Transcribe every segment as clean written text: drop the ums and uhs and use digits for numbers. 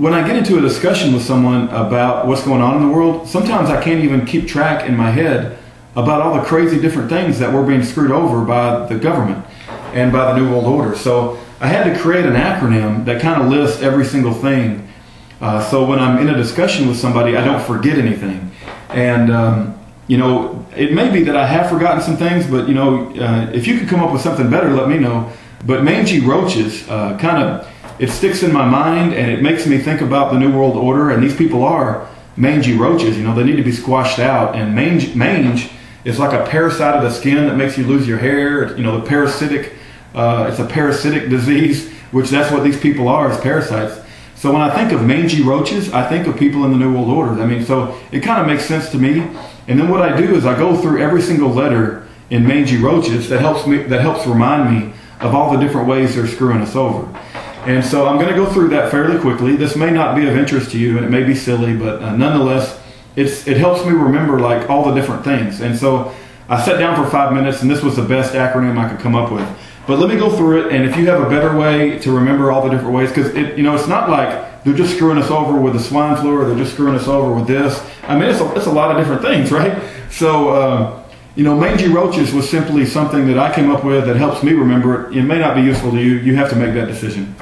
when I get into a discussion with someone about what's going on in the world, sometimes I can't even keep track in my head about all the crazy different things that we're being screwed over by the government and by the New World Order. So I had to create an acronym that kind of lists every single thing. So when I'm in a discussion with somebody, I don't forget anything. And, you know, it may be that I have forgotten some things, but, you know, if you could come up with something better, let me know. But Mangey Roaches, it sticks in my mind, and it makes me think about the New World Order. And these people are mangy roaches. You know, they need to be squashed out. And mange is like a parasite of the skin that makes you lose your hair. You know, the parasitic, it's a parasitic disease, which that's what these people are, is parasites. So when I think of mangy roaches, I think of people in the New World Order. I mean, so it kind of makes sense to me. And then what I do is I go through every single letter in Mangey Roaches that helps remind me of all the different ways they're screwing us over. And so I'm going to go through that fairly quickly. This may not be of interest to you, and it may be silly, but nonetheless, it helps me remember like all the different things. And so I sat down for 5 minutes, and this was the best acronym I could come up with. But let me go through it, and if you have a better way to remember all the different ways, because you know, it's not like they're just screwing us over with the swine flu, or they're just screwing us over with this. I mean, it's a lot of different things, right? So, you know, Mangey Roaches was simply something that I came up with that helps me remember it. It may not be useful to you. You have to make that decision.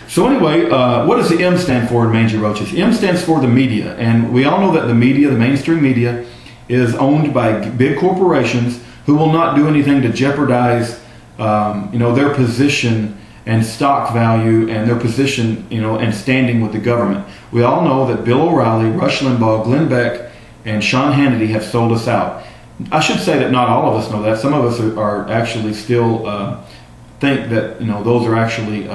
So anyway, what does the M stand for in Mangey Roaches? M stands for the media. And we all know that the media, the mainstream media, is owned by big corporations who will not do anything to jeopardize you know, their position and stock value and their position, you know, and standing with the government. We all know that Bill O'Reilly, Rush Limbaugh, Glenn Beck, and Sean Hannity have sold us out. I should say that not all of us know that. Some of us are actually still think that, you know, those are actually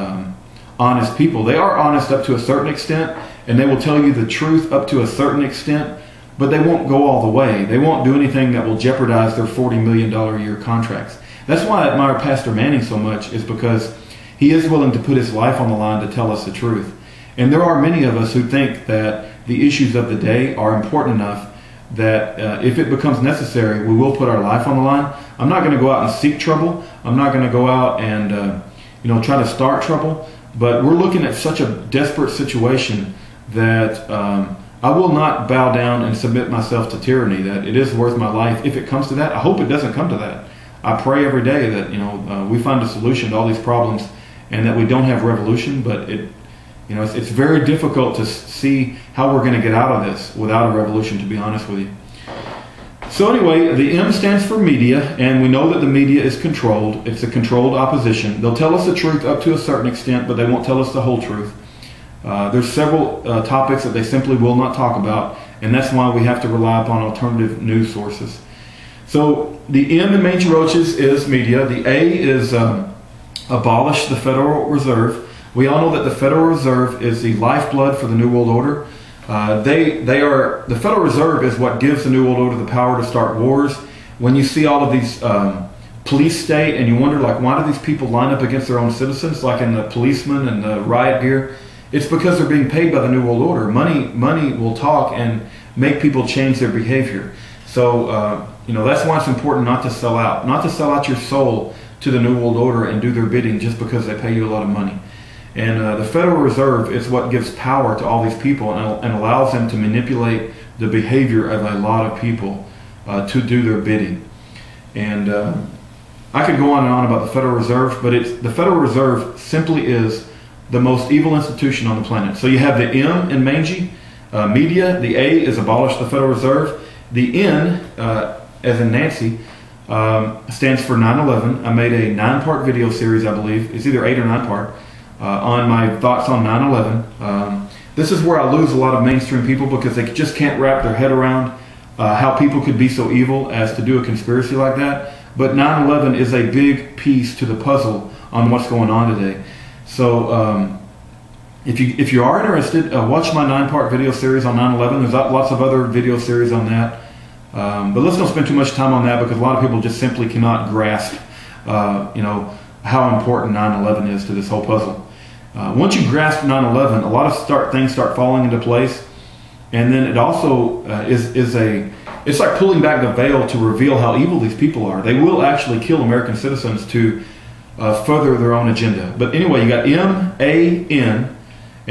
honest people. They are honest up to a certain extent, and they will tell you the truth up to a certain extent, but they won't go all the way. They won't do anything that will jeopardize their $40 million a year contracts. That's why I admire Pastor Manning so much, is because he is willing to put his life on the line to tell us the truth. And there are many of us who think that the issues of the day are important enough that if it becomes necessary, we will put our life on the line. I'm not going to go out and seek trouble. I'm not going to go out and you know, try to start trouble. But we're looking at such a desperate situation that I will not bow down and submit myself to tyranny. That it is worth my life if it comes to that. I hope it doesn't come to that. I pray every day that, you know, we find a solution to all these problems, and that we don't have revolution. But you know, it's very difficult to see how we're going to get out of this without a revolution, to be honest with you. So anyway, the M stands for media, and we know that the media is controlled. It's a controlled opposition. They'll tell us the truth up to a certain extent, but they won't tell us the whole truth. There's several topics that they simply will not talk about, and that's why we have to rely upon alternative news sources. So the M in Mangey Roaches is media. The A is abolish the Federal Reserve. We all know that the Federal Reserve is the lifeblood for the New World Order. The Federal Reserve is what gives the New World Order the power to start wars. When you see all of these police state, and you wonder, like, why do these people line up against their own citizens, like in the policemen and the riot gear? It's because they're being paid by the New World Order. Money will talk and make people change their behavior. So, you know, that's why it's important not to sell out your soul to the New World Order and do their bidding just because they pay you a lot of money. And the Federal Reserve is what gives power to all these people and allows them to manipulate the behavior of a lot of people to do their bidding. And I could go on and on about the Federal Reserve, but the Federal Reserve simply is the most evil institution on the planet. So you have the M in Mangey, media. The A is abolish the Federal Reserve. The N, as in Nancy, stands for 9/11. I made a 9-part video series, I believe. It's either 8 or 9 part. On my thoughts on 9/11. This is where I lose a lot of mainstream people, because they just can't wrap their head around how people could be so evil as to do a conspiracy like that. But 9/11 is a big piece to the puzzle on what's going on today. So if you are interested, watch my 9-part video series on 9/11. There's lots of other video series on that. But let's not spend too much time on that, because a lot of people just simply cannot grasp you know, how important 9/11 is to this whole puzzle. Once you grasp 9/11, a lot of things start falling into place, and then it also it's like pulling back the veil to reveal how evil these people are. They will actually kill American citizens to further their own agenda. But anyway, you got M, A, N,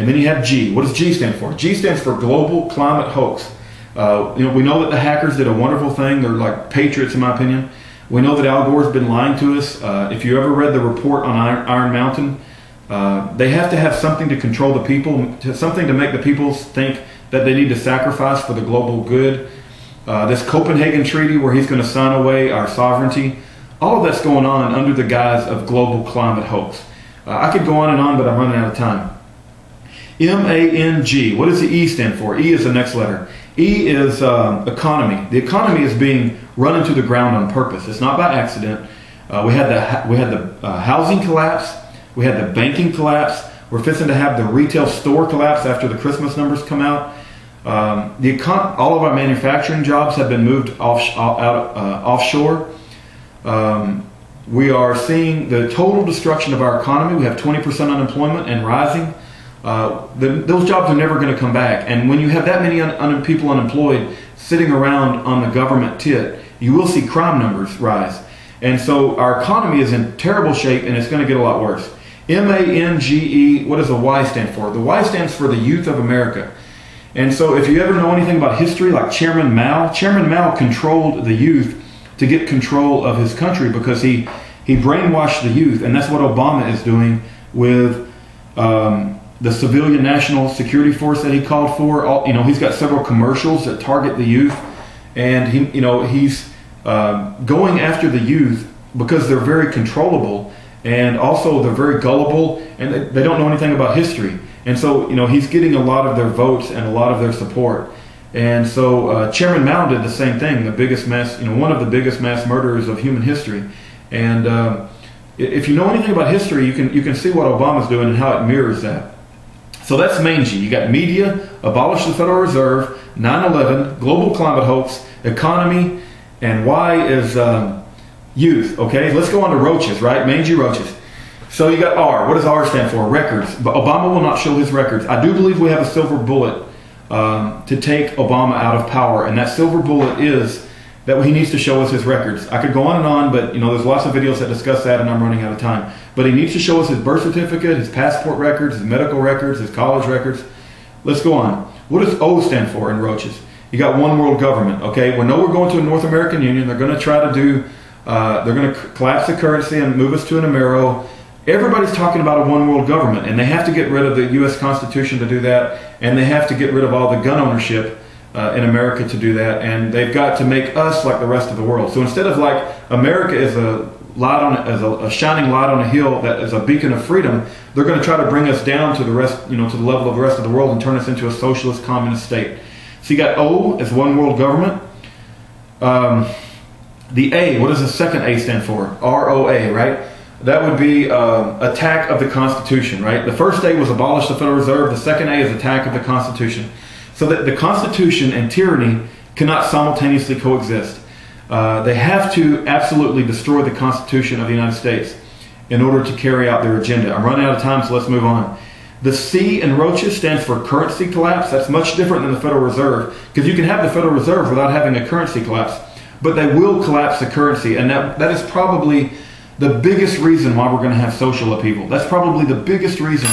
And then you have G. What does G stand for? G stands for Global Climate Hoax. We know that the hackers did a wonderful thing. They're like patriots, in my opinion. We know that Al Gore's been lying to us. If you ever read the report on Iron Mountain, they have to have something to control the people, something to make the people think that they need to sacrifice for the global good. This Copenhagen Treaty where he's going to sign away our sovereignty, all of that's going on under the guise of global climate hoax. I could go on, but I'm running out of time. M-A-N-G. What does the E stand for? E is the next letter. E is economy. The economy is being run into the ground on purpose. It's not by accident. We had the housing collapse. We had the banking collapse. We're fixing to have the retail store collapse after the Christmas numbers come out. All of our manufacturing jobs have been moved offshore. We are seeing the total destruction of our economy. We have 20% unemployment and rising. Those jobs are never going to come back. And when you have that many people unemployed sitting around on the government tit, you will see crime numbers rise. And so our economy is in terrible shape, and it's going to get a lot worse. M-A-N-G-E, what does the Y stand for? The Y stands for the youth of America. And so if you ever know anything about history, like Chairman Mao controlled the youth to get control of his country because he brainwashed the youth. And that's what Obama is doing with the civilian national security force that he called for. He's got several commercials that target the youth. And he's going after the youth because they're very controllable. And also they're very gullible, and they don't know anything about history. And so, he's getting a lot of their votes and a lot of their support. And so Chairman Mao did the same thing, one of the biggest mass murderers of human history. And if you know anything about history, you can see what Obama's doing and how it mirrors that. So that's main G. You got media, abolish the Federal Reserve, 9/11, global climate hoax, economy, and Y is youth. Okay, let's go on to roaches, right? Mangey roaches. So you got R. What does R stand for? Records. But Obama will not show his records. I do believe we have a silver bullet to take Obama out of power, and that silver bullet is that he needs to show us his records. I could go on, but there's lots of videos that discuss that, and I'm running out of time. But he needs to show us his birth certificate, his passport records, his medical records, his college records. Let's go on. What does O stand for in roaches? You got one world government. Okay, we know we're going to a North American Union. They're going to try to do. They're going to collapse the currency and move us to an Amero. Everybody's talking about a one world government, and they have to get rid of the U.S. Constitution to do that, and they have to get rid of all the gun ownership in America to do that, and they've got to make us like the rest of the world. So instead of like America is a shining light on a hill that is a beacon of freedom, they're going to try to bring us down to the rest, to the level of the rest of the world and turn us into a socialist communist state. So you got O as one world government. The A, what does the second A stand for? R-O-A, right? That would be attack of the Constitution, right? The first A was abolish the Federal Reserve. The second A is attack of the Constitution. So that the Constitution and tyranny cannot simultaneously coexist. They have to absolutely destroy the Constitution of the United States in order to carry out their agenda. I'm running out of time, so let's move on. The C in roaches stands for currency collapse. That's much different than the Federal Reserve, because you can have the Federal Reserve without having a currency collapse. But they will collapse the currency, and that is probably the biggest reason why we're going to have social upheaval. That's probably the biggest reason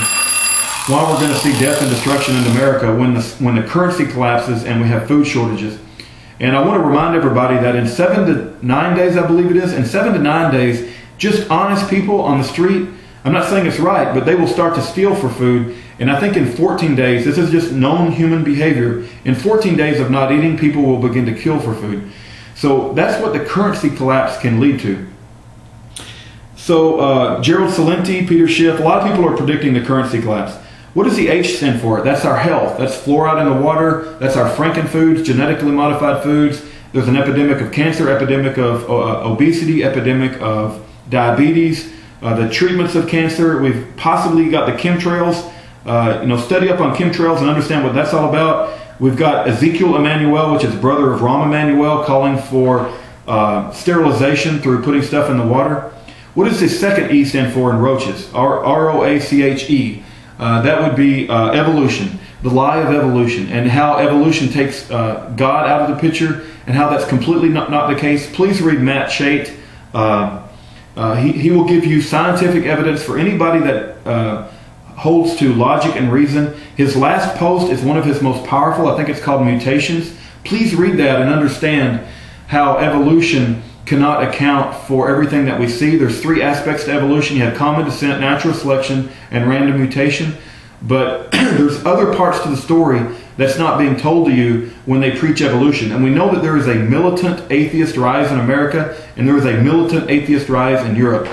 why we're going to see death and destruction in America when the currency collapses and we have food shortages. And I want to remind everybody that in 7 to 9 days, I believe it is, in 7 to 9 days, just honest people on the street, I'm not saying it's right, but they will start to steal for food. And I think in 14 days, this is just known human behavior, in 14 days of not eating, people will begin to kill for food. So that's what the currency collapse can lead to. So Gerald Celente, Peter Schiff, a lot of people are predicting the currency collapse. What does the H stand for? That's our health. That's fluoride in the water. That's our frankenfoods, genetically modified foods. There's an epidemic of cancer, epidemic of obesity, epidemic of diabetes, the treatments of cancer. We've possibly got the chemtrails. Study up on chemtrails and understand what that's all about. We've got Ezekiel Emanuel, which is brother of Rahm Emanuel, calling for sterilization through putting stuff in the water. What does the second E stand for in roaches? R-O-A-C-H-E. That would be evolution, the lie of evolution, and how evolution takes God out of the picture, and how that's completely not the case. Please read Matt Chait. He will give you scientific evidence for anybody that holds to logic and reason. His last post is one of his most powerful. I think it's called Mutations. Please read that and understand how evolution cannot account for everything that we see. There's three aspects to evolution. You have common descent, natural selection, and random mutation. But there's other parts to the story that's not being told to you when they preach evolution. And we know that there is a militant atheist rise in America, and there is a militant atheist rise in Europe.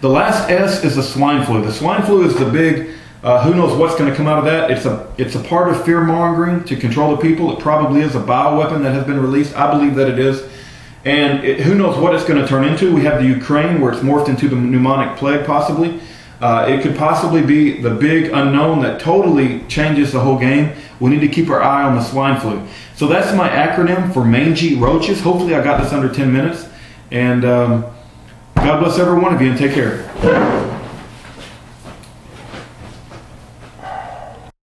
The last S is the swine flu. The swine flu is the big, who knows what's going to come out of that. It's a part of fear-mongering to control the people. It probably is a bioweapon that has been released. I believe that it is. And who knows what it's going to turn into. We have the Ukraine, where it's morphed into the pneumonic plague, possibly. It could possibly be the big unknown that totally changes the whole game. We need to keep our eye on the swine flu. So that's my acronym for Mangey Roaches. Hopefully I got this under 10 minutes. And God bless every one of you, and take care.